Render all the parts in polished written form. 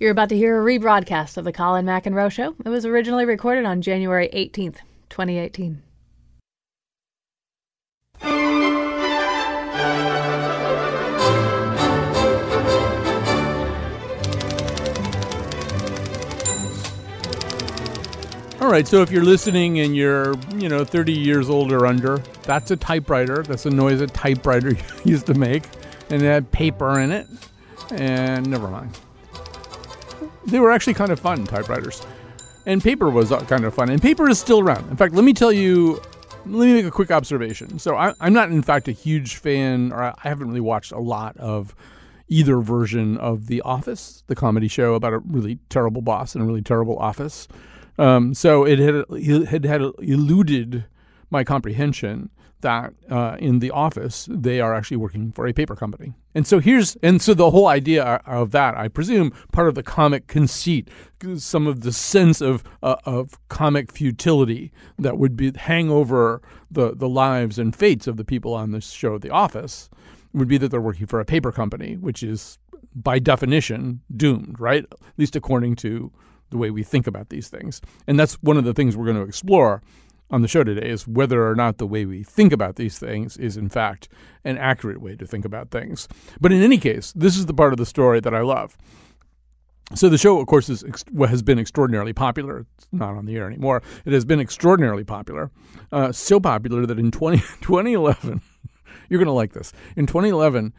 You're about to hear a rebroadcast of the Colin McEnroe Show. It was originally recorded on January 18th, 2018. All right, so if you're listening and you're, 30 years old or under, that's a typewriter. That's a noise a typewriter used to make. And it had paper in it. And never mind. They were actually kind of fun, typewriters. And paper was kind of fun. And paper is still around. In fact, let me make a quick observation. So I'm not, in fact, a huge fan, or I haven't really watched a lot of either version of The Office, the comedy show about a really terrible boss and a really terrible office. So it had eluded my comprehension that in The Office they are actually working for a paper company, and so the whole idea of that, I presume, part of the comic conceit, some of the sense of comic futility that would hang over the lives and fates of the people on this show, The Office, would be that they're working for a paper company, which is by definition doomed, right? At least according to the way we think about these things. And that's one of the things we're going to explore on the show today, is whether or not the way we think about these things is, in fact, an accurate way to think about things. But in any case, this is the part of the story that I love. So the show, of course, has been extraordinarily popular. It's not on the air anymore. It has been extraordinarily popular, so popular that in 2011, you're going to like this, in 2011,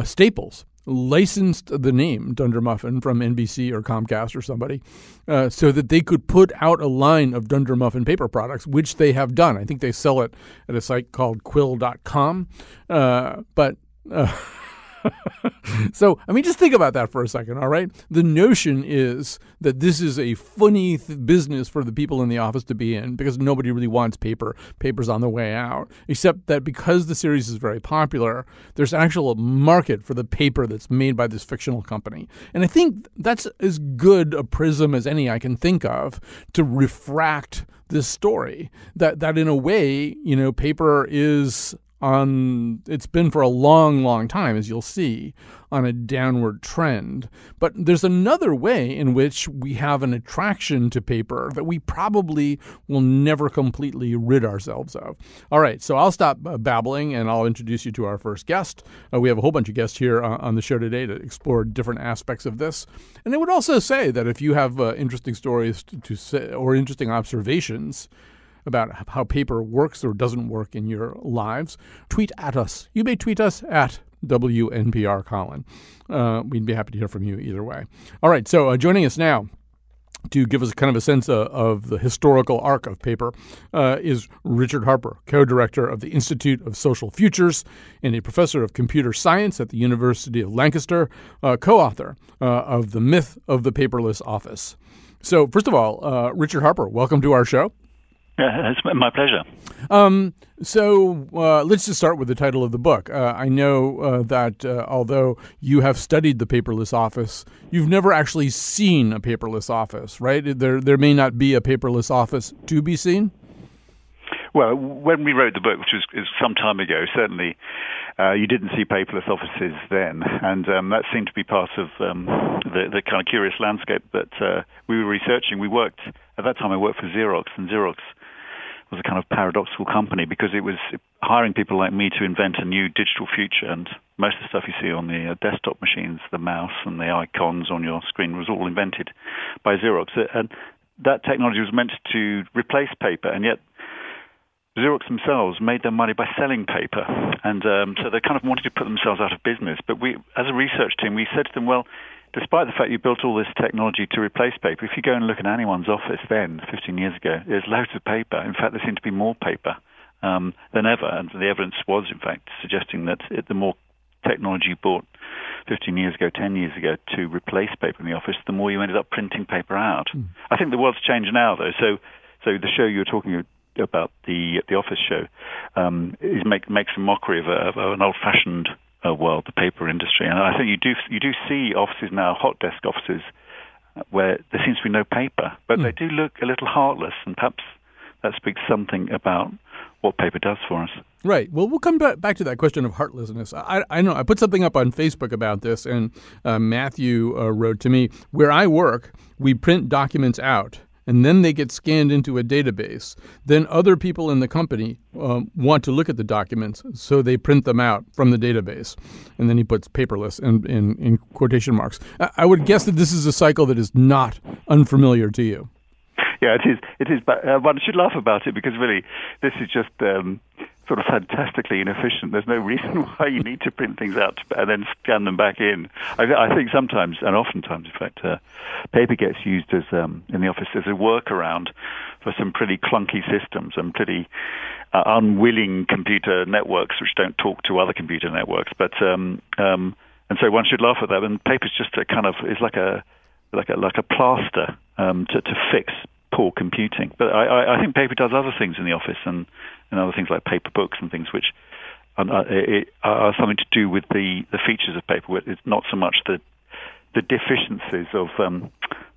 Staples licensed the name Dunder Muffin from NBC or Comcast or somebody so that they could put out a line of Dunder Muffin paper products, which they have done. I think they sell it at a site called quill.com. So, just think about that for a second, all right? The notion is that this is a funny business for the people in the office to be in because nobody really wants paper. Paper's on the way out, except that because the series is very popular, there's an actual market for the paper that's made by this fictional company. And I think that's as good a prism as any I can think of to refract this story, that in a way, paper is it's been for a long, long time, as you'll see, on a downward trend. But there's another way in which we have an attraction to paper that we probably will never completely rid ourselves of. All right, so I'll stop babbling and I'll introduce you to our first guest. We have a whole bunch of guests here on the show today to explore different aspects of this. And I would also say that if you have interesting stories to say, or interesting observations about how paper works or doesn't work in your lives, tweet at us. You may tweet us at WNPR Colin. We'd be happy to hear from you either way. All right, so joining us now to give us kind of a sense of the historical arc of paper is Richard Harper, co-director of the Institute of Social Futures and a professor of computer science at the University of Lancaster, co-author of The Myth of the Paperless Office. So first of all, Richard Harper, welcome to our show. It's my pleasure. So let's just start with the title of the book. I know that although you have studied the paperless office, you've never actually seen a paperless office, right? There may not be a paperless office to be seen? Well, when we wrote the book, which was some time ago, certainly you didn't see paperless offices then, and that seemed to be part of the kind of curious landscape that we were researching. At that time I worked for Xerox, and Xerox was a kind of paradoxical company because it was hiring people like me to invent a new digital future, and most of the stuff you see on the desktop machines, the mouse and the icons on your screen, was all invented by Xerox. And that technology was meant to replace paper, and yet Xerox themselves made their money by selling paper, and so they kind of wanted to put themselves out of business. But we, as a research team, we said to them, well, despite the fact you built all this technology to replace paper, if you go and look at anyone's office then, 15 years ago, there's loads of paper. In fact, there seemed to be more paper than ever, and the evidence was, in fact, suggesting that the more technology you bought 15 years ago, 10 years ago, to replace paper in the office, the more you ended up printing paper out. I think the world's changed now, though. So the show you were talking about, the Office show, makes a mockery of an old-fashioned world, the paper industry. And I think you do see offices now, hot desk offices, where there seems to be no paper, but they do look a little heartless, and perhaps that speaks something about what paper does for us. Right. Well, we'll come back to that question of heartlessness. I know I put something up on Facebook about this, and Matthew wrote to me, where I work, we print documents out, and then they get scanned into a database. Then other people in the company want to look at the documents, so they print them out from the database. And then he puts paperless in quotation marks. I would guess that this is a cycle that is not unfamiliar to you. Yeah, it is. But one should laugh about it because really, this is just sort of fantastically inefficient. There's no reason why you need to print things out and then scan them back in. I think sometimes, and oftentimes, in fact, paper gets used as in the office as a workaround for some pretty clunky systems and pretty unwilling computer networks which don't talk to other computer networks. But and so one should laugh at that. And paper's just a kind of is like a plaster to fix poor computing. But I think paper does other things in the office and other things like paper books and things which are something to do with the features of paper. It's not so much the deficiencies of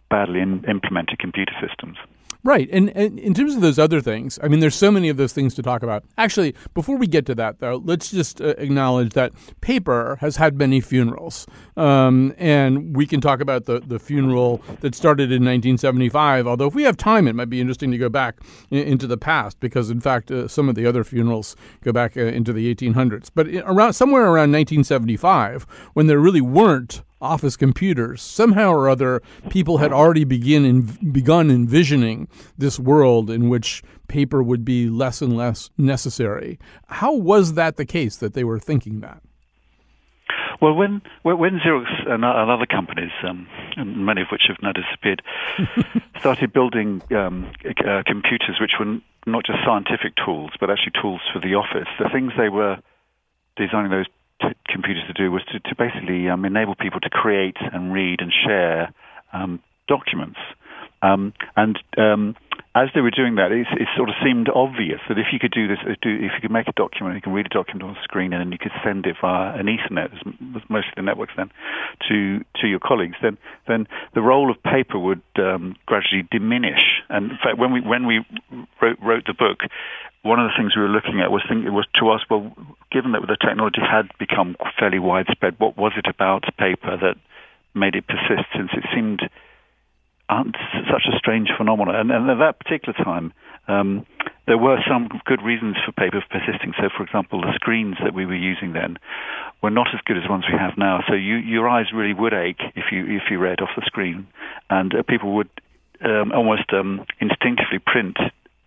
badly implemented computer systems. Right. And in terms of those other things, I mean, there's so many of those things to talk about. Actually, before we get to that, though, let's just acknowledge that paper has had many funerals. And we can talk about the funeral that started in 1975, although if we have time, it might be interesting to go back into the past because, in fact, some of the other funerals go back into the 1800s. But somewhere around 1975, when there really weren't office computers, somehow or other, people had already begun envisioning this world in which paper would be less and less necessary. How was that the case that they were thinking that? Well, when Xerox and other companies, and many of which have now disappeared, started building computers which were not just scientific tools, but actually tools for the office, the things they were designing those computers to do was to basically enable people to create and read and share documents. As they were doing that, it sort of seemed obvious that if you could do this, if you could make a document, you can read a document on the screen, and then you could send it via an Ethernet, was mostly the networks then, to your colleagues, then the role of paper would gradually diminish. And in fact, when we wrote the book, one of the things we were looking at was to ask, well, given that the technology had become fairly widespread, what was it about paper that made it persist, since it seemed such a strange phenomenon? And at that particular time, there were some good reasons for paper persisting. So, for example, the screens that we were using then were not as good as the ones we have now. So your eyes really would ache if you read off the screen, and people would almost instinctively print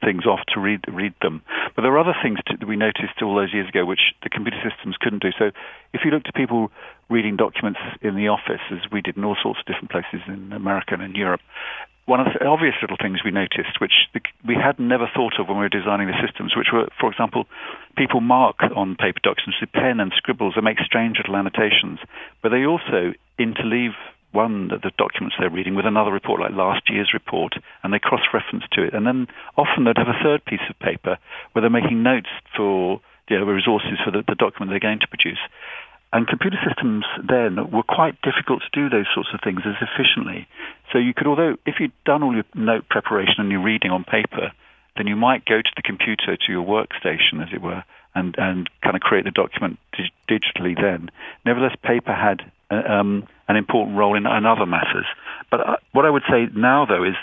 things off to read them. But there are other things that we noticed all those years ago which the computer systems couldn't do. So if you looked at people reading documents in the office, as we did in all sorts of different places in America and in Europe, one of the obvious little things we noticed, which we had never thought of when we were designing the systems, which were, for example, people mark on paper documents with pen and scribbles and make strange little annotations, but they also interleave one of the documents they're reading with another report, like last year's report, and they cross-reference to it. And then often they'd have a third piece of paper where they're making notes for resources for the document they're going to produce. And computer systems then were quite difficult to do those sorts of things as efficiently. So you could, although if you'd done all your note preparation and your reading on paper, then you might go to the computer, to your workstation, as it were, and kind of create the document digitally then. Nevertheless, paper had an important role in other matters. But what I would say now, though, is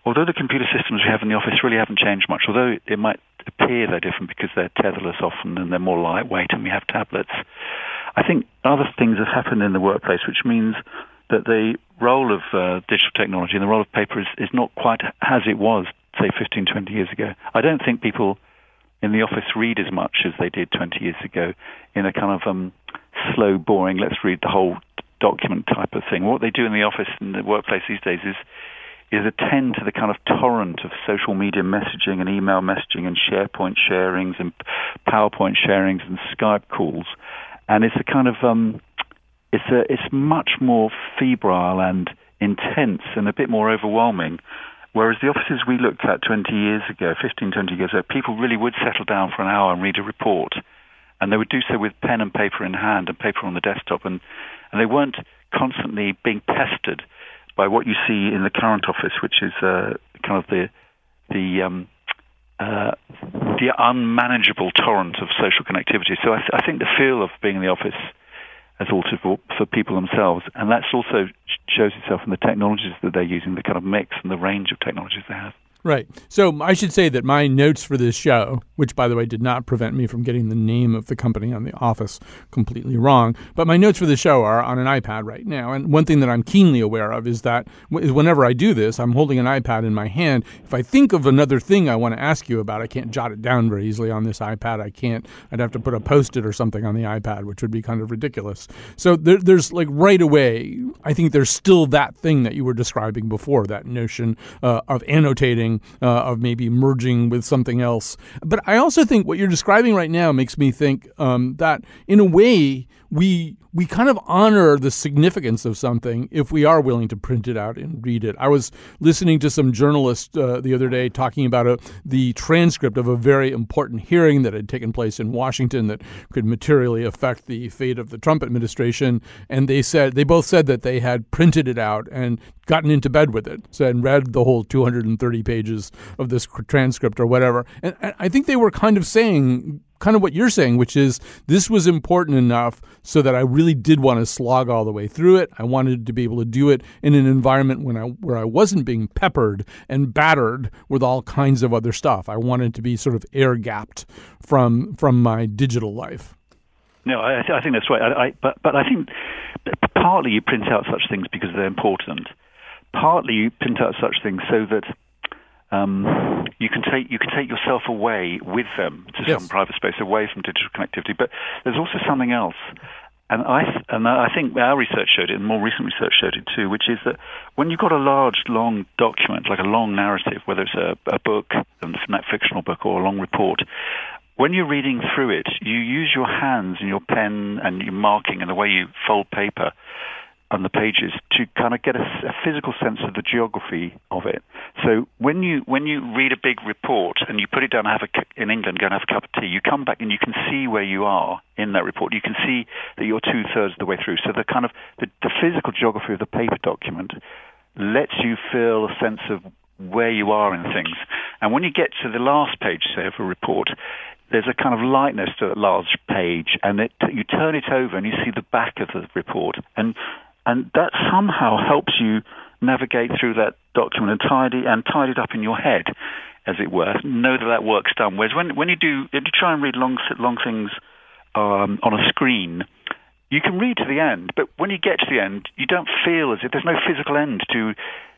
although the computer systems we have in the office really haven't changed much, although it might appear they're different because they're tetherless often and they're more lightweight and we have tablets, I think other things have happened in the workplace, which means that the role of digital technology and the role of paper is not quite as it was, say, 15, 20 years ago. I don't think people in the office read as much as they did 20 years ago in a kind of slow, boring, let's read the whole document type of thing. What they do in the office and the workplace these days is attend to the kind of torrent of social media messaging and email messaging and SharePoint sharings and PowerPoint sharings and Skype calls. And it's a kind of it's much more febrile and intense and a bit more overwhelming. Whereas the offices we looked at 20 years ago, 15, 20 years ago, people really would settle down for an hour and read a report. And they would do so with pen and paper in hand and paper on the desktop. And they weren't constantly being pestered by what you see in the current office, which is kind of the the unmanageable torrent of social connectivity. So I think the feel of being in the office has altered for people themselves, and that's also shows itself in the technologies that they're using, the kind of mix and the range of technologies they have. Right. So I should say that my notes for this show, which, by the way, did not prevent me from getting the name of the company on the office completely wrong, but my notes for the show are on an iPad right now. And one thing that I'm keenly aware of is that whenever I do this, I'm holding an iPad in my hand. If I think of another thing I want to ask you about, I can't jot it down very easily on this iPad. I'd have to put a Post-it or something on the iPad, which would be kind of ridiculous. So there's like right away, I think there's still that thing that you were describing before, that notion of annotating, of maybe merging with something else. But I also think what you're describing right now makes me think that in a way we kind of honor the significance of something if we are willing to print it out and read it. I was listening to some journalist the other day talking about the transcript of a very important hearing that had taken place in Washington that could materially affect the fate of the Trump administration. And they both said that they had printed it out and gotten into bed with it, and read the whole 230 pages of this transcript or whatever. And I think they were kind of saying kind of what you're saying, which is this was important enough so that I really did want to slog all the way through it. I wanted to be able to do it in an environment where I wasn't being peppered and battered with all kinds of other stuff. I wanted to be sort of air-gapped from my digital life. No, I think that's right. But I think partly you print out such things because they're important. Partly you print out such things so that you can take yourself away with them to some private space, away from digital connectivity. But there's also something else, and I think our research showed it, and more recent research showed it too, which is that when you've got a large, long document, like a long narrative, whether it's a book, a fictional book, or a long report, when you're reading through it, you use your hands and your pen and your marking and the way you fold paper on the pages to kind of get a physical sense of the geography of it. So when you read a big report and you put it down in England, go and have a cup of tea, you come back and you can see where you are in that report. You can see that you're 2/3 of the way through. So the kind of the physical geography of the paper document lets you feel a sense of where you are in things. And when you get to the last page, say, of a report, there's a kind of lightness to that large page, and you turn it over and you see the back of the report, and that somehow helps you navigate through that document and tidy it up in your head, as it were. Know that work's done. Whereas when you try and read long things on a screen, you can read to the end, but when you get to the end, you don't feel as if there's no physical end to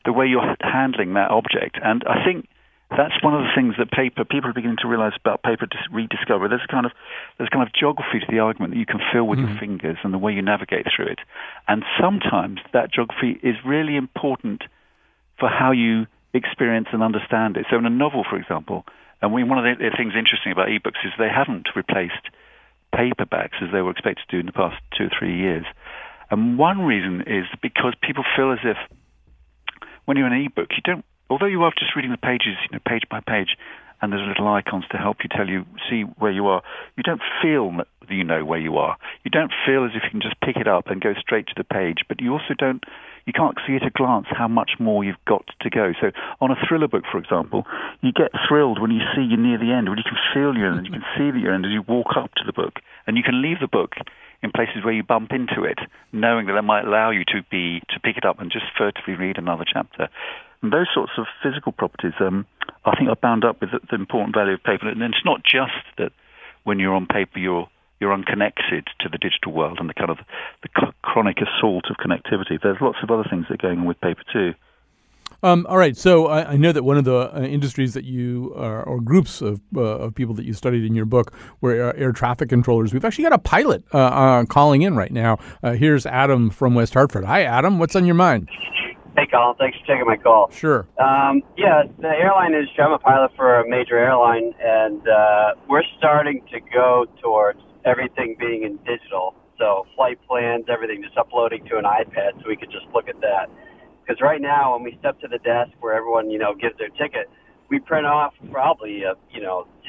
the way you're handling that object. And I think that's one of the things that people are beginning to realize about paper rediscovery. There's kind of geography to the argument that you can feel with your fingers and the way you navigate through it. And sometimes that geography is really important for how you experience and understand it. So in a novel, for example, and one of the things interesting about ebooks is they haven't replaced paperbacks as they were expected to do in the past 2 or 3 years. And one reason is because people feel as if when you're in an ebook, although you are just reading the pages, page by page, and there's little icons to help you see where you are, you don't feel that you know where you are. You don't feel as if you can just pick it up and go straight to the page, but you can't see at a glance how much more you've got to go. So on a thriller book, for example, you get thrilled when you see you're near the end, when you can feel you're in, and you can see that you're in as you walk up to the book, and you can leave the book in places where you bump into it, knowing that might allow you to pick it up and just furtively read another chapter. And those sorts of physical properties, I think, are bound up with the important value of paper. And it's not just that when you're on paper, you're unconnected to the digital world and the kind of the chronic assault of connectivity. There's lots of other things that are going on with paper too. All right. So I know that one of the industries that you or groups of people that you studied in your book were air traffic controllers. We've actually got a pilot calling in right now. Here's Adam from West Hartford. Hi, Adam. What's on your mind? Hey, Colin. Thanks for taking my call. Sure. The airline industry, I'm a pilot for a major airline, and we're starting to go towards everything being in digital. So flight plans, everything, just uploading to an iPad so we could just look at that. Because right now, when we step to the desk where everyone, gives their ticket, we print off probably a,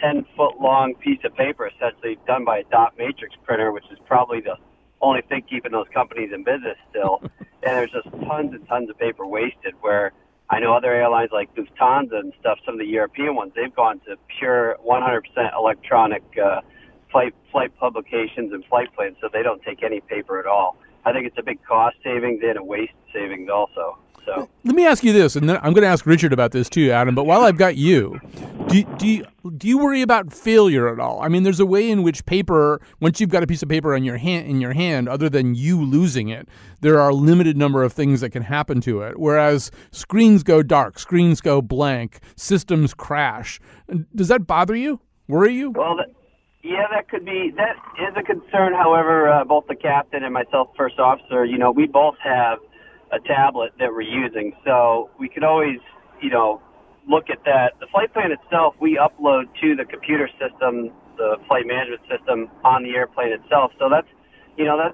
10-foot-long piece of paper, essentially done by a dot matrix printer, which is probably the only thing keeping those companies in business still. And there's just tons and tons of paper wasted where I know other airlines like Lufthansa and stuff, some of the European ones, they've gone to pure 100% electronic flight publications and flight plans, so they don't take any paper at all. I think it's a big cost savings and a waste savings also. So let me ask you this, and then I'm going to ask Richard about this too, Adam. But while I've got you, do you worry about failure at all? I mean, there's a way in which paper, once you've got a piece of paper in your hand, other than you losing it, there are a limited number of things that can happen to it. Whereas screens go dark, screens go blank, systems crash. Does that bother you? Worry you? Well, that is a concern. However, both the captain and myself, first officer, we both have a tablet that we're using, so we could always, look at that. The flight plan itself, we upload to the computer system, the flight management system on the airplane itself. So that's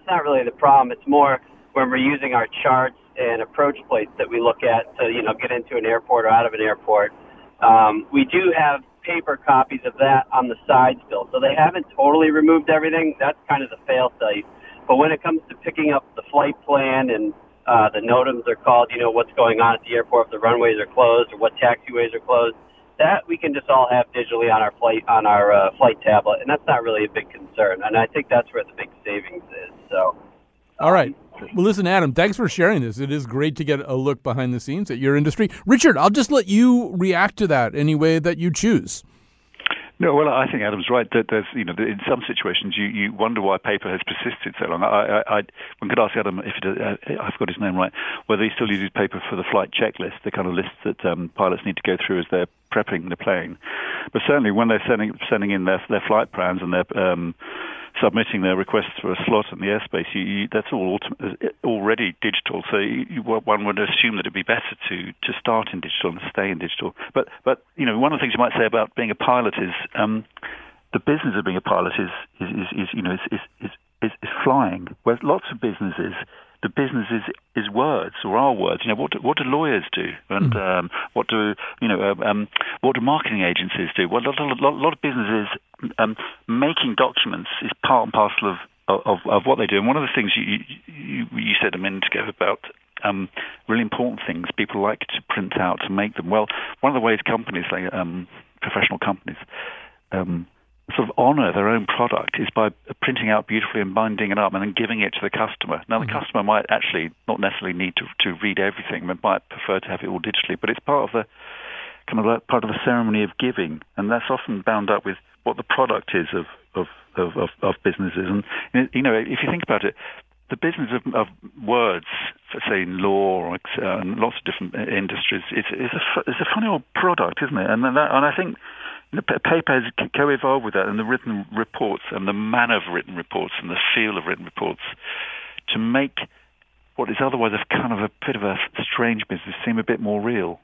not really the problem. It's more when we're using our charts and approach plates that we look at to, get into an airport or out of an airport. We do have paper copies of that on the side still, so they haven't totally removed everything. That's kind of the fail-safe. But when it comes to picking up the flight plan and the NOTAMs are called, what's going on at the airport, if the runways are closed or what taxiways are closed, that we can just all have digitally on our flight tablet, and that's not really a big concern. And I think that's where the big savings is. So, all right. Well, listen, Adam, thanks for sharing this. It is great to get a look behind the scenes at your industry. Richard, I'll just let you react to that any way that you choose. No, well, I think Adam's right that there's, in some situations you wonder why paper has persisted so long. One could ask Adam if I've got his name right, whether he still uses paper for the flight checklist, the kind of list that pilots need to go through as they're prepping the plane. But certainly when they're sending in their flight plans and they're submitting their requests for a slot in the airspace, that's all already digital. So one would assume that it'd be better to start in digital and stay in digital. But one of the things you might say about being a pilot is the business of being a pilot is flying. Whereas lots of businesses, the business is words or our words. What do lawyers do, and what do marketing agencies do? Well, a lot of businesses making documents is part and parcel of what they do. And one of the things you said a minute ago about really important things people like to print out to make them. Well, one of the ways companies, like professional companies, sort of honor their own product is by printing out beautifully and binding it up and then giving it to the customer. Now, the customer might actually not necessarily need to read everything, but might prefer to have it all digitally. But it's part of the ceremony of giving, and that's often bound up with what the product is of businesses. And if you think about it, the business of words, for say in law or lots of different industries, it's a funny old product, isn't it? And I think paper has co-evolved with that, and the written reports and the manner of written reports and the feel of written reports to make what is otherwise a bit of a strange business seem a bit more real.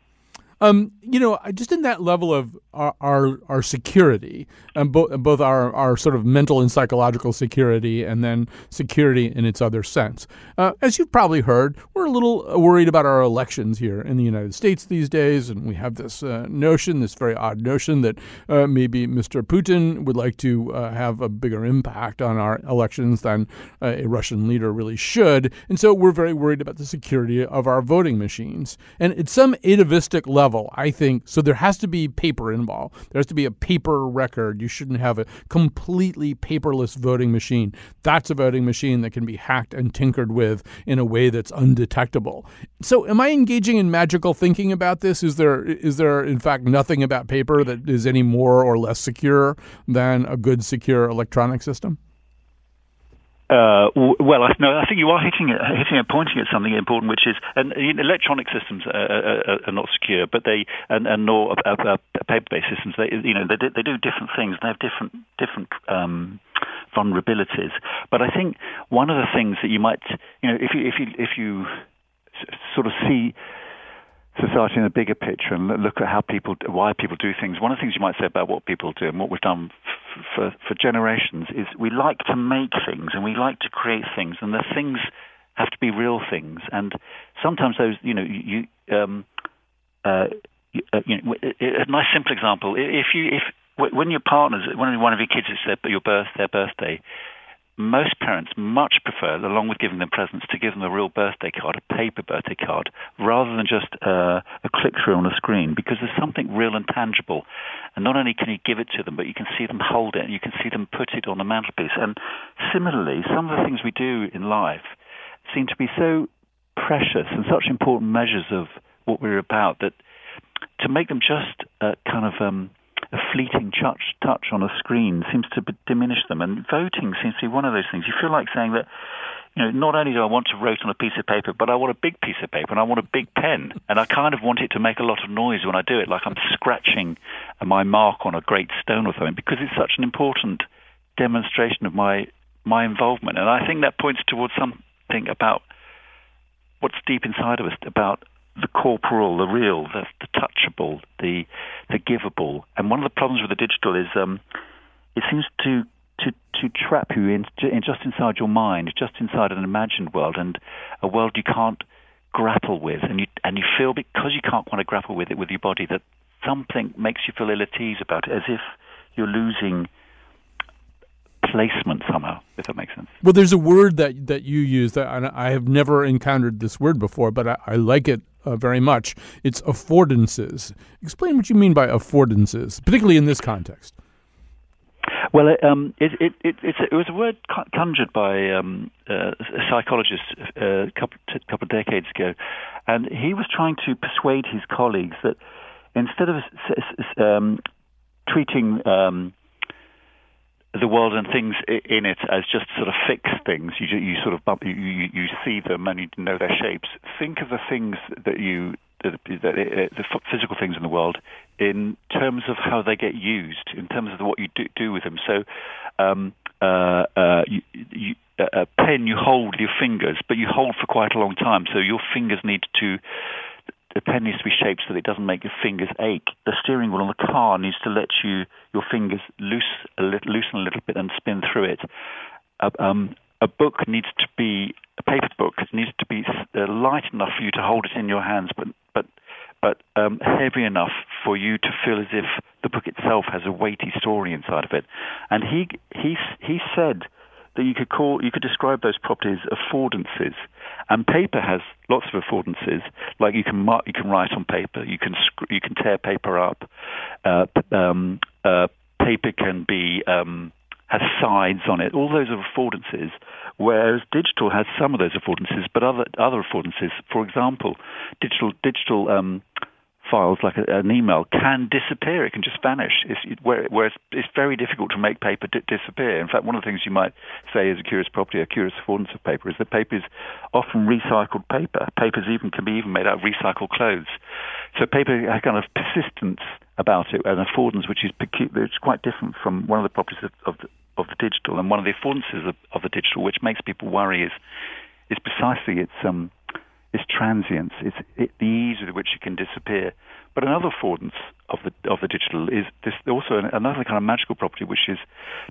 Just in that level of our security, and both our sort of mental and psychological security, and then security in its other sense. As you've probably heard, we're a little worried about our elections here in the United States these days, and we have this this very odd notion that maybe Mr. Putin would like to have a bigger impact on our elections than a Russian leader really should, and so we're very worried about the security of our voting machines. And at some atavistic level, I think, so there has to be paper involved. There has to be a paper record. You shouldn't have a completely paperless voting machine. That's a voting machine that can be hacked and tinkered with in a way that's undetectable. So am I engaging in magical thinking about this? Is there in fact nothing about paper that is any more or less secure than a good secure electronic system? I think you are pointing at something important, which is, and electronic systems are not secure, but nor paper-based systems. They do different things. They have different vulnerabilities. But I think one of the things that you might, if you sort of see society in a bigger picture and look at why people do things. One of the things you might say about what people do and what we've done for generations is we like to make things and we like to create things, and the things have to be real things. And sometimes those, a nice simple example: when your partner's, when one of your kids is their birthday. most parents much prefer, along with giving them presents, to give them a real birthday card, a paper birthday card, rather than just a click-through on a screen, because there's something real and tangible. And not only can you give it to them, but you can see them hold it, and you can see them put it on the mantelpiece. And similarly, some of the things we do in life seem to be so precious and such important measures of what we're about that to make them just kind of a fleeting touch on a screen seems to diminish them. And voting seems to be one of those things. You feel like saying that, not only do I want to write on a piece of paper, but I want a big piece of paper and I want a big pen. And I kind of want it to make a lot of noise when I do it, like I'm scratching my mark on a great stone or something, because it's such an important demonstration of my involvement. And I think that points towards something about what's deep inside of us, about the corporal, the real, the touchable, the givable. And one of the problems with the digital is it seems to trap you in just inside your mind, just inside an imagined world, and a world you can't grapple with. And you feel, because you can't want to grapple with it with your body, that something makes you feel ill at ease about it, as if you're losing placement somehow, if that makes sense. Well, there's a word that you use that I have never encountered this word before, but I like it very much. It's affordances. Explain what you mean by affordances, particularly in this context. Well, it was a word conjured by a psychologist a couple of decades ago, and he was trying to persuade his colleagues that instead of treating the world and things in it as just sort of fixed things, you sort of you see them and you know their shapes. Think of the things the physical things in the world in terms of how they get used, in terms of what you do with them. So, a pen you hold with your fingers, but you hold for quite a long time. So your fingers the pen needs to be shaped so that it doesn't make your fingers ache. The steering wheel on the car needs to let your fingers loosen a little bit and spin through it. A book needs to be, a paper book needs to be light enough for you to hold it in your hands, but heavy enough for you to feel as if the book itself has a weighty story inside of it. And he said that you could describe those properties affordances. And paper has lots of affordances, like you can write on paper, you can tear paper up. Paper can be has sides on it. All those are affordances, whereas digital has some of those affordances, but other affordances. For example, digital files like an email can disappear. It can just vanish. Whereas it's very difficult to make paper disappear. In fact, one of the things you might say is a curious property, a curious affordance of paper, is that paper is often recycled paper. Papers can be made out of recycled clothes. So paper has kind of persistence about it, an affordance which is it's quite different from one of the properties of the digital. And one of the affordances of the digital, which makes people worry, is precisely its transience, the ease with which it can disappear. But another affordance of the digital is this also another kind of magical property, which is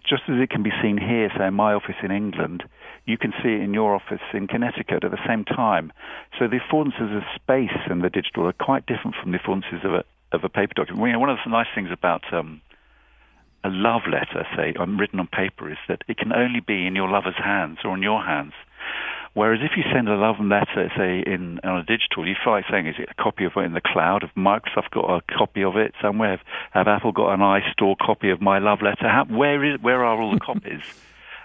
just as it can be seen here, say in my office in England, you can see it in your office in Connecticut at the same time. So the affordances of space in the digital are quite different from the affordances of a paper document. One of the nice things about a love letter, say, written on paper, is that it can only be in your lover's hands or in your hands. Whereas if you send a love letter, say, on a digital, you feel like saying, is it a copy of it in the cloud? Have Microsoft got a copy of it somewhere? Have Apple got an iStore copy of my love letter? Where are all the copies?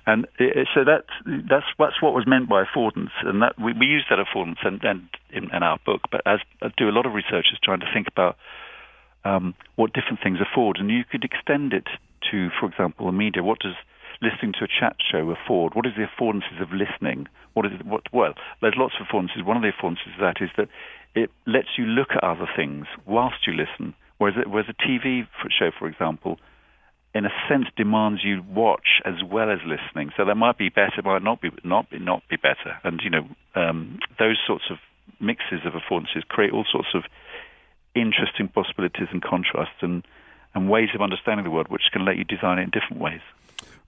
And so that's what was meant by affordance, and that we use that affordance and in our book. But as I do a lot of researchers trying to think about what different things afford, and you could extend it to, for example, the media. What does listening to a chat show afford? What is the affordances of listening? Well, there's lots of affordances. One of the affordances of that is that it lets you look at other things whilst you listen, whereas a TV show, for example, in a sense demands you watch as well as listening. So that might be better, might not be better. And those sorts of mixes of affordances create all sorts of interesting possibilities and contrasts and ways of understanding the world, which can let you design it in different ways.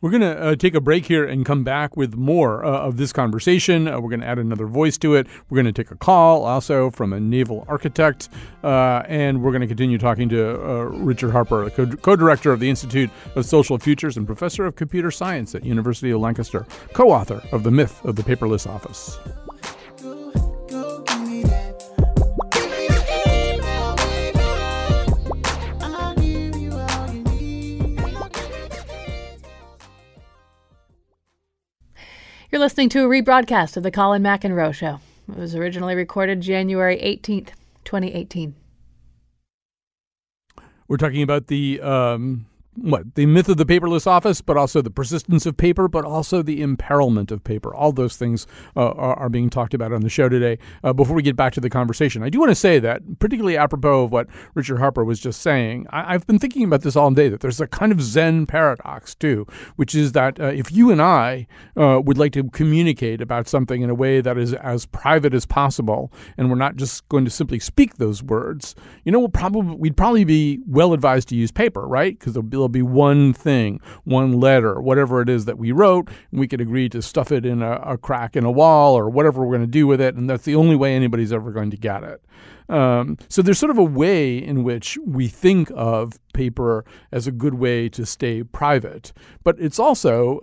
We're going to take a break here and come back with more of this conversation. We're going to add another voice to it. We're going to take a call also from a naval architect, and we're going to continue talking to Richard Harper, co-director of the Institute of Social Futures and professor of computer science at University of Lancaster, co-author of The Myth of the Paperless Office. You're listening to a rebroadcast of the Colin McEnroe Show. It was originally recorded January 18th, 2018. We're talking about the myth of the paperless office, but also the persistence of paper, but also the imperilment of paper. All those things are being talked about on the show today. Before we get back to the conversation, I do want to say that, particularly apropos of what Richard Harper was just saying, I've been thinking about this all day, that there's a kind of Zen paradox, too, which is that if you and I would like to communicate about something in a way that is as private as possible, and we're not just going to simply speak those words, we'd probably be well advised to use paper, right? Because there'll be one thing, one letter, whatever it is that we wrote, and we could agree to stuff it in a crack in a wall or whatever we're going to do with it, and that's the only way anybody's ever going to get it. So there's sort of a way in which we think of paper as a good way to stay private, but it's also,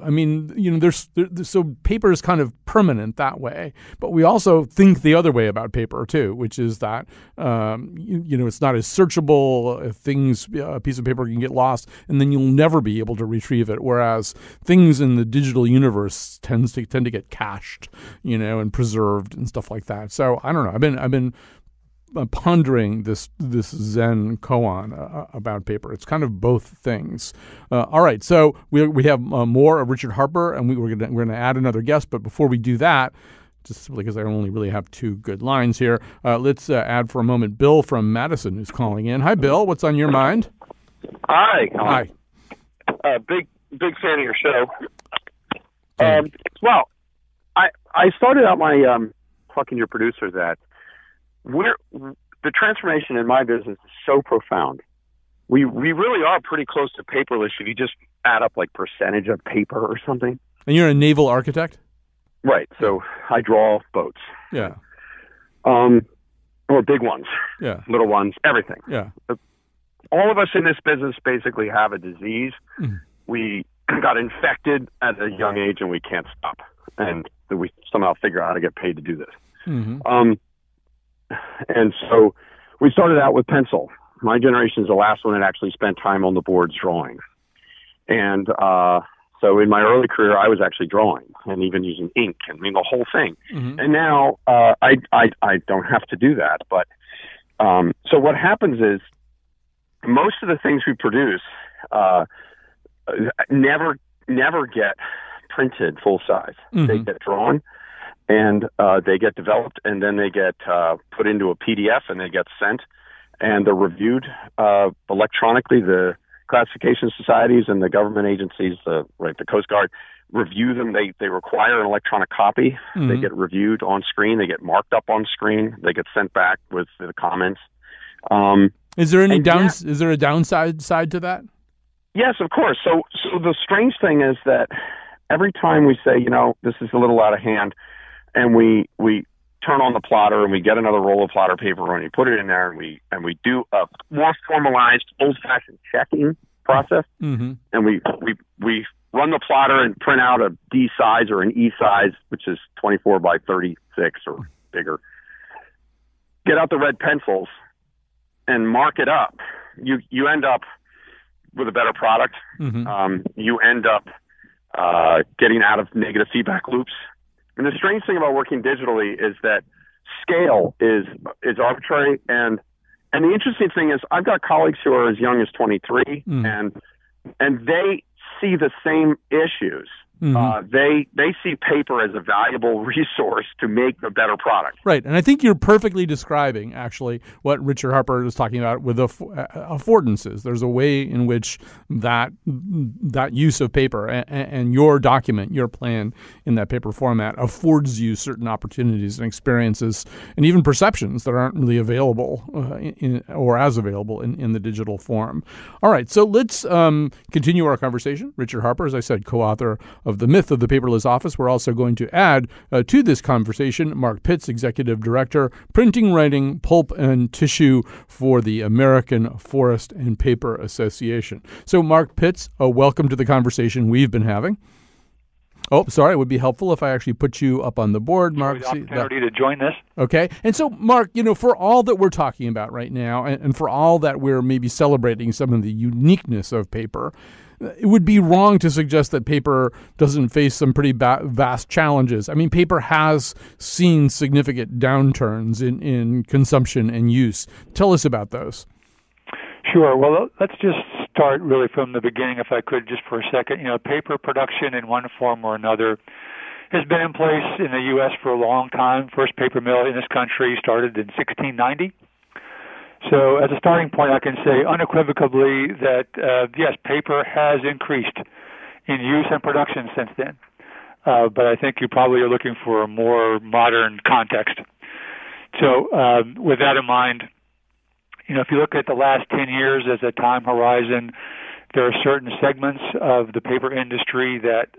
so paper is kind of permanent that way, but we also think the other way about paper too, which is that, it's not as searchable. A piece of paper can get lost and then you'll never be able to retrieve it. Whereas things in the digital universe tend to get cached, and preserved and stuff like that. So I don't know. I've been pondering this Zen koan about paper. It's kind of both things. All right, so we have more of Richard Harper, and we're gonna add another guest. But before we do that, just simply because I only really have two good lines here, let's add for a moment Bill from Madison, who's calling in. Hi, Bill. What's on your mind? Hi. Hi. Big fan of your show. Well, I started out my talking to your producer that the transformation in my business is so profound. We really are pretty close to paperless if you just add up like percentage of paper or something. And you're a naval architect? Right. So I draw boats. Yeah. Or big ones. Yeah. Little ones, everything. Yeah. All of us in this business basically have a disease. Mm. We got infected at a young age and we can't stop. And we somehow figure out how to get paid to do this. Mm-hmm. And so we started out with pencil. My generation is the last one that actually spent time on the boards drawing. And so in my early career, I was actually drawing and even using ink and the whole thing. Mm-hmm. And now I don't have to do that. But so what happens is most of the things we produce never get printed full size. Mm-hmm. They get drawn. And they get developed, and then they get put into a PDF, and they get sent, and they're reviewed electronically. The classification societies and the government agencies, the Coast Guard, review them. They require an electronic copy. Mm-hmm. They get reviewed on screen. They get marked up on screen. They get sent back with the comments. Is there any Is there a downside to that? Yes, of course. So the strange thing is that every time we say, this is a little out of hand, and we turn on the plotter and we get another roll of plotter paper and we put it in there and we do a more formalized, old-fashioned checking process. Mm-hmm. And we run the plotter and print out a D size or an E size, which is 24 by 36 or bigger. Get out the red pencils and mark it up. You end up with a better product. Mm-hmm. You end up getting out of negative feedback loops. And the strange thing about working digitally is that scale is arbitrary. And the interesting thing is I've got colleagues who are as young as 23 and they see the same issues They see paper as a valuable resource to make a better product. Right, and I think you're perfectly describing, actually, what Richard Harper was talking about with affordances. There's a way in which that use of paper and your document, your plan in that paper format affords you certain opportunities and experiences and even perceptions that aren't really available or as available in the digital form. All right, so let's continue our conversation. Richard Harper, as I said, co-author of The Myth of the Paperless Office. We're also going to add to this conversation Mark Pitts, Executive Director, Printing, Writing, Pulp, and Tissue for the American Forest and Paper Association. So, Mark Pitts, welcome to the conversation we've been having. Oh, sorry. It would be helpful if I actually put you up on the board, Mark. The opportunity to join this. Okay. And so, Mark, for all that we're talking about right now, and for all that we're maybe celebrating some of the uniqueness of paper, it would be wrong to suggest that paper doesn't face some pretty vast challenges. I mean, paper has seen significant downturns in consumption and use. Tell us about those. Sure. Well, let's just start really from the beginning, if I could, just for a second. Paper production in one form or another has been in place in the U.S. for a long time. First paper mill in this country started in 1690. So as a starting point, I can say unequivocally that, yes, paper has increased in use and production since then. But I think you probably are looking for a more modern context. So with that in mind, if you look at the last 10 years as a time horizon, there are certain segments of the paper industry that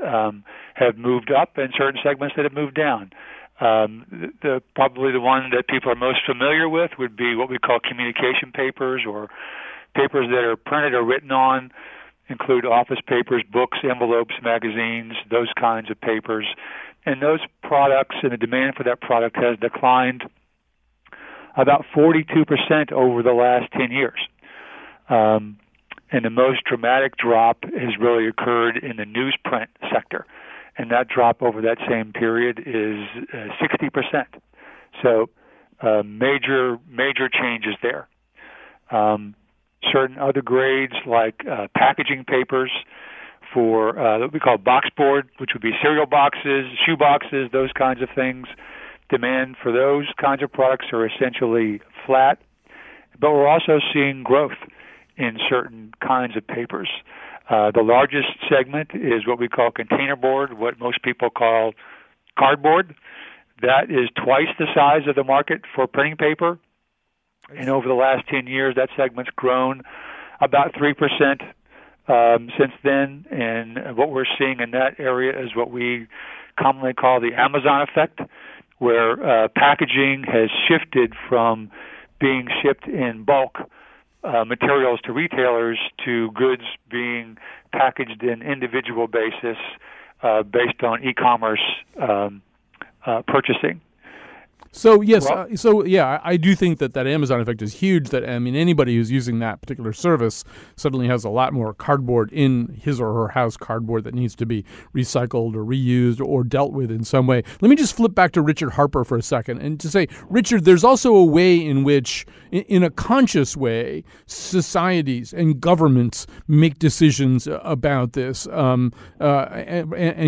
have moved up and certain segments that have moved down. Probably the one that people are most familiar with would be what we call communication papers, or papers that are printed or written on, include office papers, books, envelopes, magazines, those kinds of papers. And those products and the demand for that product has declined about 42% over the last 10 years. And the most dramatic drop has really occurred in the newsprint sector. And that drop over that same period is 60%. So major changes there. Certain other grades like packaging papers for what we call box board, which would be cereal boxes, shoe boxes, those kinds of things. Demand for those kinds of products are essentially flat. But we're also seeing growth in certain kinds of papers. The largest segment is what we call containerboard, what most people call cardboard. That is twice the size of the market for printing paper. And over the last 10 years, that segment's grown about 3% since then. And what we're seeing in that area is what we commonly call the Amazon effect, where packaging has shifted from being shipped in bulk materials to retailers to goods being packaged in individual basis based on e-commerce purchasing. So, yes, I do think that Amazon effect is huge. That, I mean, anybody who's using that particular service suddenly has a lot more cardboard in his or her house, cardboard that needs to be recycled or reused or dealt with in some way. Let me just flip back to Richard Harper for a second and to say, Richard, there's also a way in which, in a conscious way, societies and governments make decisions about this and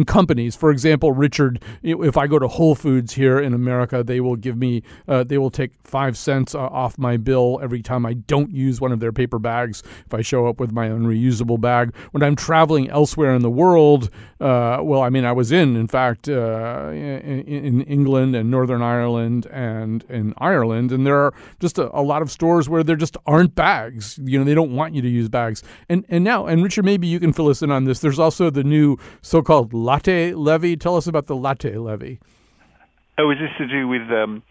companies. For example, Richard, if I go to Whole Foods here in America, they will give me, they will take 5 cents off my bill every time I don't use one of their paper bags if I show up with my own reusable bag. When I'm traveling elsewhere in the world, I was in fact, in England and Northern Ireland and in Ireland, and there are just a lot of stores where there just aren't bags. They don't want you to use bags. And Richard, maybe you can fill us in on this. There's also the new so-called latte levy. Tell us about the latte levy. Oh, is this to do with the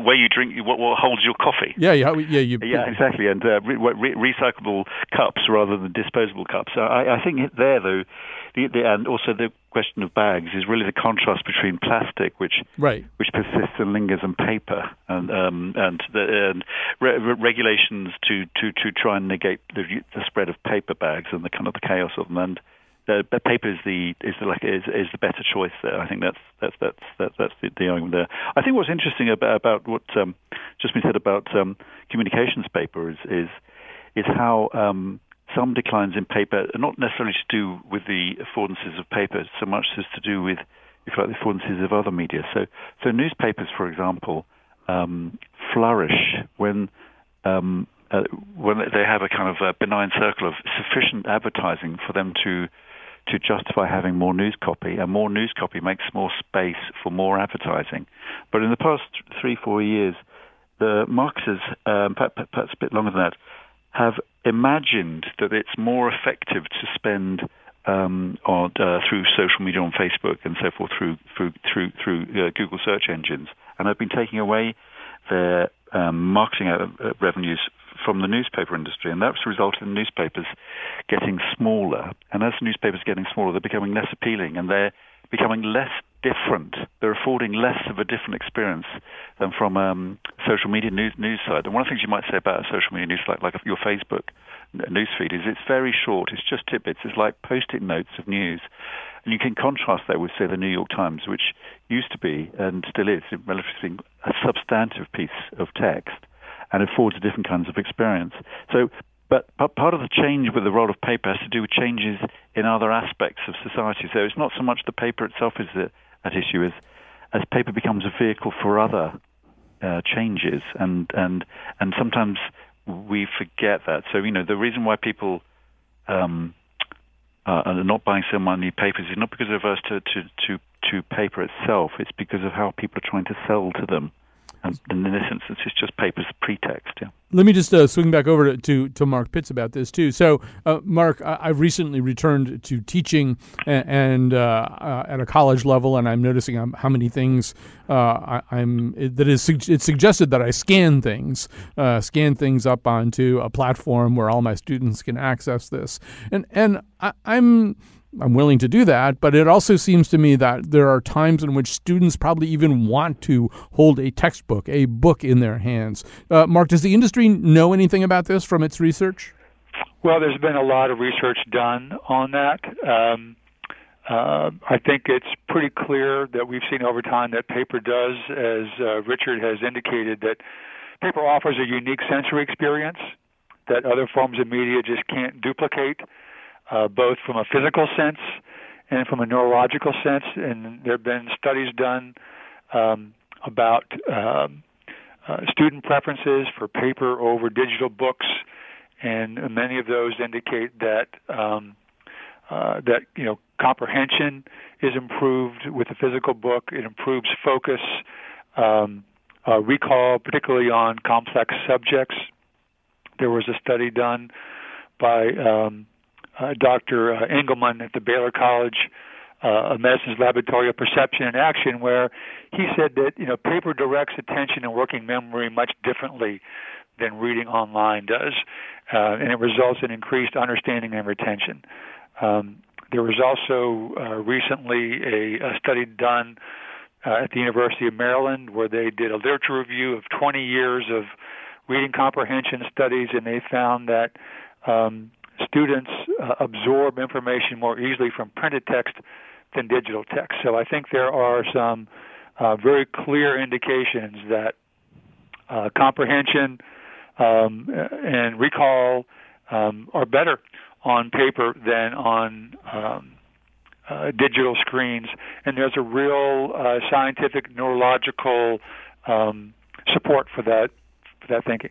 way you drink, what holds your coffee? Yeah, exactly. And recyclable cups rather than disposable cups. I think there, though, and also the question of bags is really the contrast between plastic, which persists and lingers, and paper, and regulations to try and negate the spread of paper bags and the kind of the chaos of them. And but paper is the better choice there. I think that's the argument there. I think what's interesting about what just been said about communications paper is how some declines in paper, not necessarily to do with the affordances of paper so much as to do with, if you like, the affordances of other media. So newspapers, for example, flourish when they have a kind of a benign circle of sufficient advertising for them to justify having more news copy, and more news copy makes more space for more advertising. But in the past 3-4 years, the marketers, perhaps a bit longer than that, have imagined that it's more effective to spend through social media on Facebook and so forth, through Google search engines, and have been taking away their marketing revenues from the newspaper industry, and that's resulted in newspapers getting smaller. And as newspapers are getting smaller, they're becoming less appealing, and they're becoming less different. They're affording less of a different experience than from social media news side. And one of the things you might say about a social media news site, like your Facebook newsfeed, is it's very short. It's just tidbits. It's like post-it notes of news. And you can contrast that with, say, the New York Times, which used to be, and still is, relatively a substantive piece of text, and affords different kinds of experience. So, but part of the change with the role of paper has to do with changes in other aspects of society. So it's not so much the paper itself is at issue as paper becomes a vehicle for other changes, and sometimes we forget that. So the reason why people are not buying so many papers is not because they're averse to paper itself. It's because of how people are trying to sell to them. And in this instance, it's just paper's pretext. Yeah. Let me just swing back over to Mark Pitts about this too. So, Mark, I've recently returned to teaching and at a college level, and I'm noticing how many things it's suggested that I scan things up onto a platform where all my students can access this, and I'm willing to do that, but it also seems to me that there are times in which students probably even want to hold a textbook, a book in their hands. Mark, does the industry know anything about this from its research? Well, there's been a lot of research done on that. I think it's pretty clear that we've seen over time that paper does, as Richard has indicated, that paper offers a unique sensory experience that other forms of media just can't duplicate. Both from a physical sense and from a neurological sense. And there have been studies done about student preferences for paper over digital books, and many of those indicate that comprehension is improved with the physical book. It improves focus, recall, particularly on complex subjects. There was a study done by Dr. Engelman at the Baylor College of Medicine's Laboratory of Perception and Action, where he said that paper directs attention and working memory much differently than reading online does, and it results in increased understanding and retention. There was also recently a study done at the University of Maryland where they did a literature review of 20 years of reading comprehension studies, and they found that students absorb information more easily from printed text than digital text. So I think there are some very clear indications that comprehension and recall are better on paper than on digital screens. And there's a real scientific neurological support for that thinking.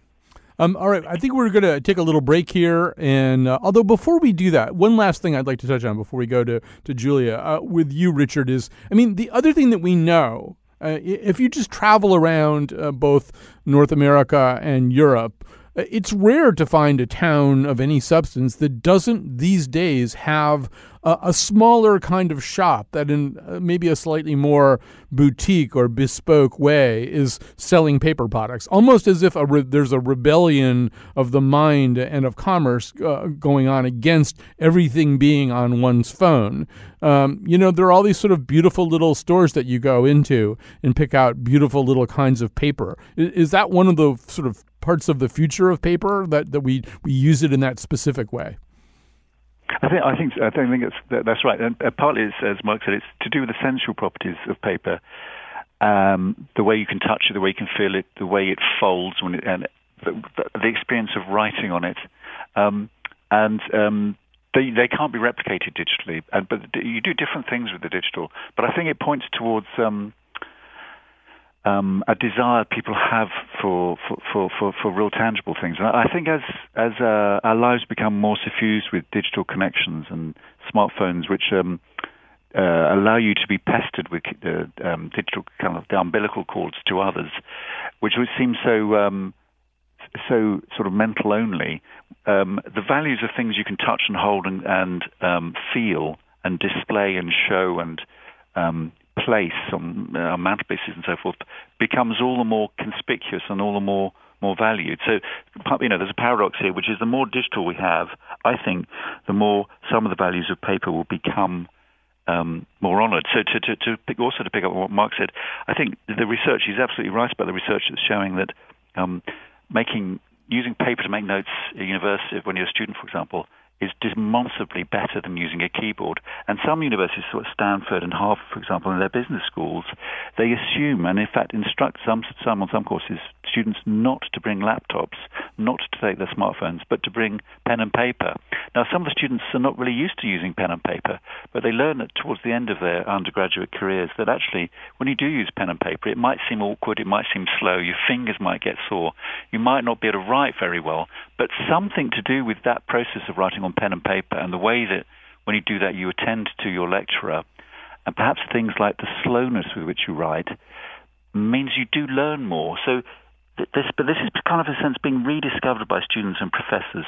All right, I think we're going to take a little break here, and although before we do that, one last thing I'd like to touch on before we go to Julia with you, Richard, is, the other thing that we know, if you just travel around both North America and Europe, it's rare to find a town of any substance that doesn't these days have a smaller kind of shop that in maybe a slightly more boutique or bespoke way is selling paper products, almost as if there's a rebellion of the mind and of commerce going on against everything being on one's phone. There are all these sort of beautiful little stores that you go into and pick out beautiful little kinds of paper. Is that one of the sort of parts of the future of paper that we use it in that specific way? I think that's right, and partly it's, as Mark said, it's to do with the sensual properties of paper, the way you can touch it, the way you can feel it, the way it folds and the experience of writing on it. and they can't be replicated digitally. But you do different things with the digital. But I think it points towards a desire people have for real tangible things. And I think as our lives become more suffused with digital connections and smartphones, which allow you to be pestered with digital kind of the umbilical cords to others, which would seem so sort of mental only. The values of things you can touch and hold and feel and display and show and place on mantelpieces and so forth becomes all the more conspicuous and all the more valued. So, there's a paradox here, which is the more digital we have, I think, the more some of the values of paper will become more honoured. So to pick up on what Mark said, I think the research, he's absolutely right about the research that's showing that using paper to make notes at university when you're a student, for example, is demonstrably better than using a keyboard. And some universities, sort of Stanford and Harvard, for example, in their business schools, they assume and in fact instruct some on some courses students not to bring laptops, not to take their smartphones, but to bring pen and paper. Now, some of the students are not really used to using pen and paper, but they learn that towards the end of their undergraduate careers that actually when you do use pen and paper, it might seem awkward, it might seem slow, your fingers might get sore, you might not be able to write very well, but something to do with that process of writing on pen and paper and the way that when you do that you attend to your lecturer, and perhaps things like the slowness with which you write, means you do learn more. So this is kind of a sense being rediscovered by students and professors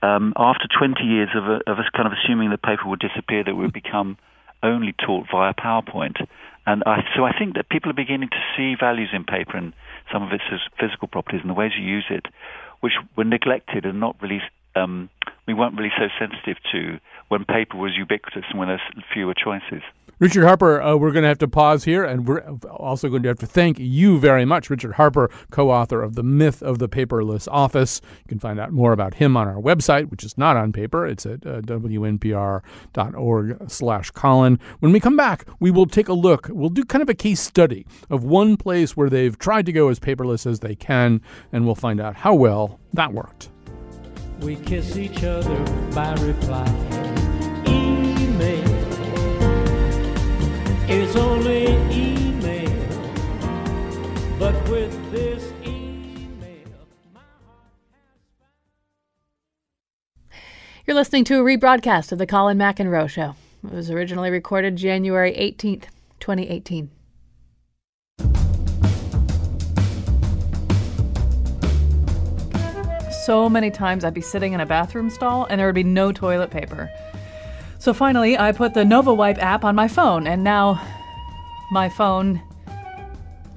after 20 years of us kind of assuming that paper would disappear, that would become only taught via PowerPoint. And so I think that people are beginning to see values in paper and some of its physical properties and the ways you use it, which were neglected and not really we weren't really so sensitive to when paper was ubiquitous and when there's fewer choices. Richard Harper, we're going to have to pause here, and we're also going to have to thank you very much. Richard Harper, co-author of The Myth of the Paperless Office. You can find out more about him on our website, which is not on paper. It's at wnpr.org/Colin. When we come back, we will take a look. We'll do kind of a case study of one place where they've tried to go as paperless as they can, and we'll find out how well that worked. We kiss each other by reply. Email is only email, but with this email, my heart has found. You're listening to a rebroadcast of the Colin McEnroe Show. It was originally recorded January 18th, 2018. So many times I'd be sitting in a bathroom stall and there would be no toilet paper. So finally, I put the NovaWipe app on my phone, and now my phone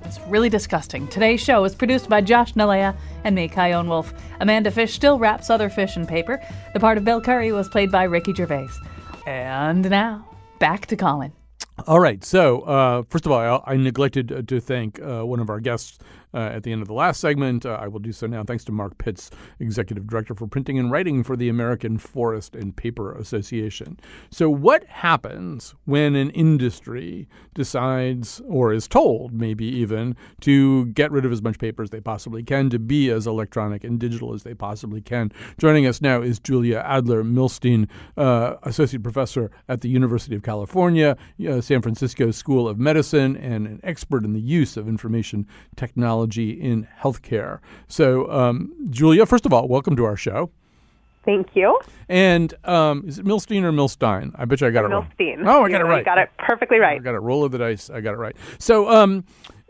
is really disgusting. Today's show is produced by Josh Nalea and me, Kyone Wolf. Amanda Fish still wraps other fish in paper. The part of Bill Curry was played by Ricky Gervais. And now, back to Colin. All right. So, first of all, I neglected to thank one of our guests at the end of the last segment. I will do so now. Thanks to Mark Pitts, Executive Director for Printing and Writing for the American Forest and Paper Association. So what happens when an industry decides, or is told maybe even, to get rid of as much paper as they possibly can, to be as electronic and digital as they possibly can? Joining us now is Julia Adler-Milstein, Associate Professor at the University of California, San Francisco School of Medicine, and an expert in the use of information technology in healthcare. So, Julia, first of all, welcome to our show. Thank you. And is it Milstein or Milstein? I bet you I got it right. Milstein. Oh, I got it right. You got it perfectly right. I got it. Roll of the dice. I got it right. So,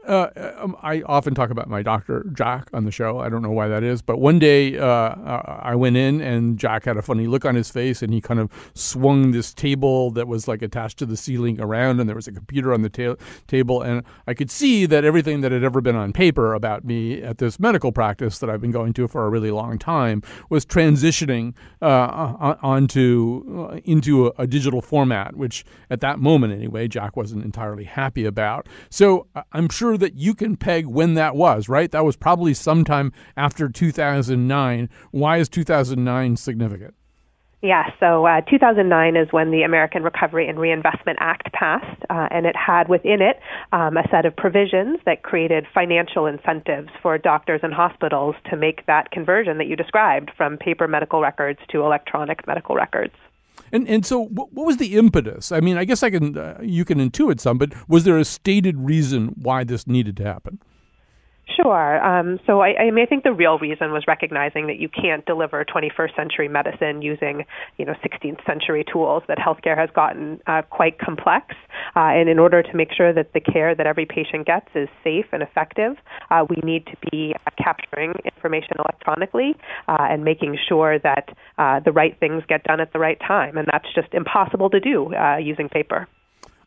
I often talk about my doctor, Jack, on the show. I don't know why that is. But one day I went in and Jack had a funny look on his face, and he kind of swung this table that was like attached to the ceiling around, and there was a computer on the table. And I could see that everything that had ever been on paper about me at this medical practice that I've been going to for a really long time was transitioning into a digital format, which at that moment anyway, Jack wasn't entirely happy about. So I'm sure that you can peg when that was, right? That was probably sometime after 2009. Why is 2009 significant? Yeah, so 2009 is when the American Recovery and Reinvestment Act passed, and it had within it a set of provisions that created financial incentives for doctors and hospitals to make that conversion that you described from paper medical records to electronic medical records. And so what was the impetus? I mean, I guess you can intuit some, but was there a stated reason why this needed to happen? Sure. So I think the real reason was recognizing that you can't deliver 21st century medicine using, 16th century tools, that healthcare has gotten quite complex. And in order to make sure that the care that every patient gets is safe and effective, we need to be capturing information electronically and making sure that the right things get done at the right time. And that's just impossible to do using paper.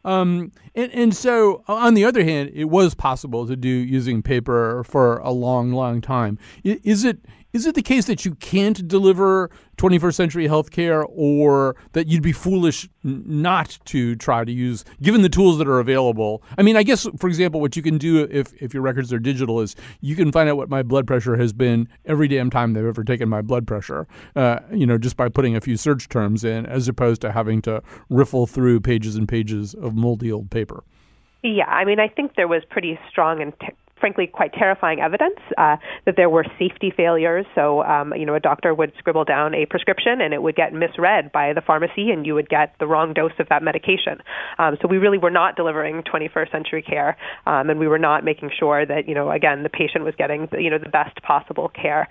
And so, on the other hand, it was possible to do using paper for a long, long time. Is it the case that you can't deliver 21st century healthcare, or that you'd be foolish not to try to use, given the tools that are available? I mean, I guess, for example, what you can do if your records are digital is you can find out what my blood pressure has been every damn time they've ever taken my blood pressure, just by putting a few search terms in, as opposed to having to riffle through pages and pages of moldy old paper. Yeah, I mean, I think there was pretty strong and frankly quite terrifying evidence that there were safety failures. So, a doctor would scribble down a prescription and it would get misread by the pharmacy and you would get the wrong dose of that medication. So we really were not delivering 21st century care, and we were not making sure that, again, the patient was getting, the best possible care.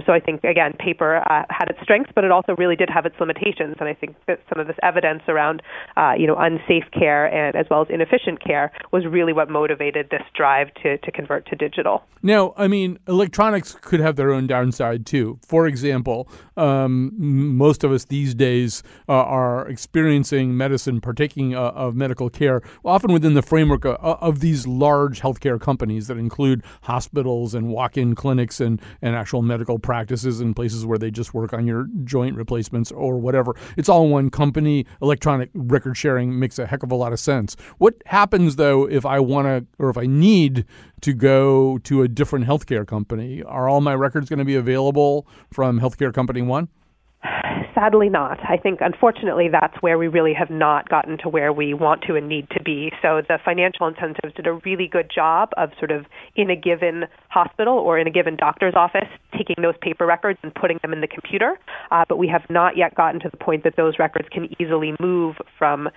So I think, again, paper had its strengths, but it also really did have its limitations. And I think that some of this evidence around, unsafe care and as well as inefficient care was really what motivated this drive to convert to digital. Now, I mean, electronics could have their own downside too. For example, most of us these days are experiencing medicine, partaking of medical care, often within the framework of these large healthcare companies that include hospitals and walk-in clinics and actual medical practices and places where they just work on your joint replacements or whatever. It's all one company. Electronic record sharing makes a heck of a lot of sense. What happens, though, if I want to, or if I need to go to a different healthcare company? Are all my records going to be available from healthcare company one? Sadly not. I think, unfortunately, that's where we really have not gotten to where we want to and need to be. So the financial incentives did a really good job of sort of in a given hospital or in a given doctor's office taking those paper records and putting them in the computer. But we have not yet gotten to the point that those records can easily move from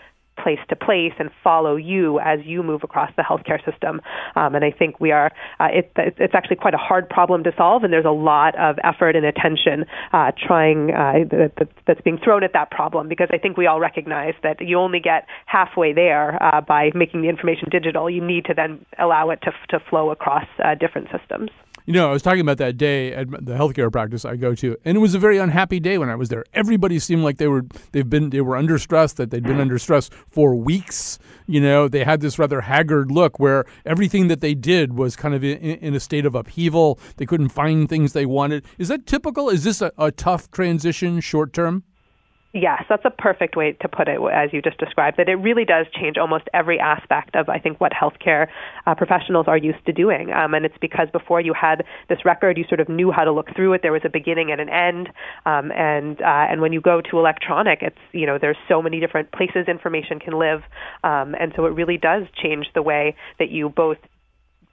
place to place and follow you as you move across the healthcare system. And I think we are, it's actually quite a hard problem to solve, and there's a lot of effort and attention that's being thrown at that problem, because I think we all recognize that you only get halfway there by making the information digital. You need to then allow it to flow across different systems. I was talking about that day at the healthcare practice I go to, and it was a very unhappy day when I was there. Everybody seemed like they were under stress, that they'd been under stress for weeks. They had this rather haggard look where everything that they did was kind of in a state of upheaval. They couldn't find things they wanted. Is that typical? Is this a tough transition short term? Yes, that's a perfect way to put it, as you just described, that it really does change almost every aspect of, I think, what healthcare professionals are used to doing. And it's because before you had this record, you sort of knew how to look through it. There was a beginning and an end. And when you go to electronic, it's, there's so many different places information can live. And so it really does change the way that you both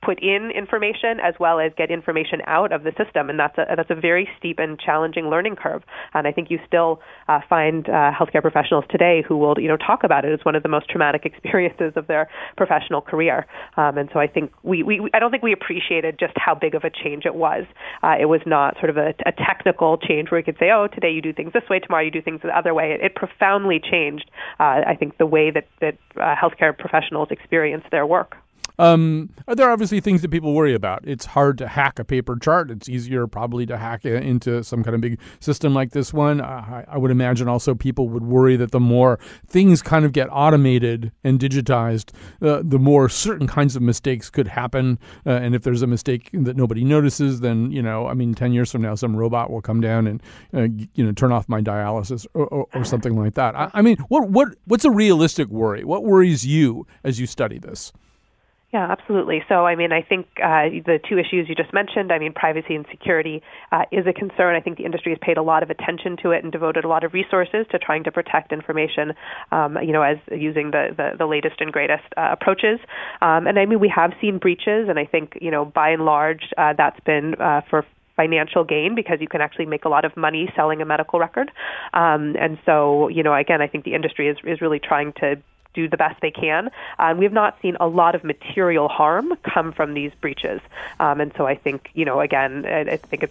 put in information as well as get information out of the system, and that's a very steep and challenging learning curve. And I think you still find healthcare professionals today who will talk about it as one of the most traumatic experiences of their professional career. And so I think I don't think we appreciated just how big of a change it was. It was not sort of a technical change where you could say, oh, today you do things this way, tomorrow you do things the other way. It profoundly changed, I think, the way that healthcare professionals experience their work. There are obviously things that people worry about. It's hard to hack a paper chart. It's easier probably to hack into some kind of big system like this one. I would imagine also people would worry that the more things kind of get automated and digitized, the more certain kinds of mistakes could happen. And if there's a mistake that nobody notices, then, 10 years from now, some robot will come down and, turn off my dialysis or something like that. I mean, what's a realistic worry? What worries you as you study this? Yeah, absolutely. So, I mean, I think the two issues you just mentioned, I mean, privacy and security is a concern. I think the industry has paid a lot of attention to it and devoted a lot of resources to trying to protect information, as using the latest and greatest approaches. And I mean, we have seen breaches, and I think, by and large, that's been for financial gain because you can actually make a lot of money selling a medical record. And so, again, I think the industry is really trying to do the best they can. We have not seen a lot of material harm come from these breaches. And so I think, again, I think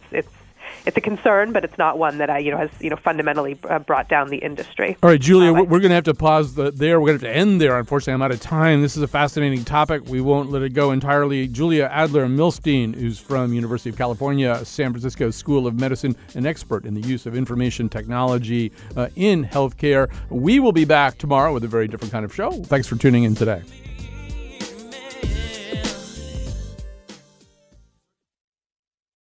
it's a concern, but it's not one that has fundamentally brought down the industry. All right, Julia, we're going to have to pause there. We're going to have to end there. Unfortunately, I'm out of time. This is a fascinating topic. We won't let it go entirely. Julia Adler-Milstein, who's from University of California, San Francisco School of Medicine, an expert in the use of information technology in healthcare. We will be back tomorrow with a very different kind of show. Thanks for tuning in today.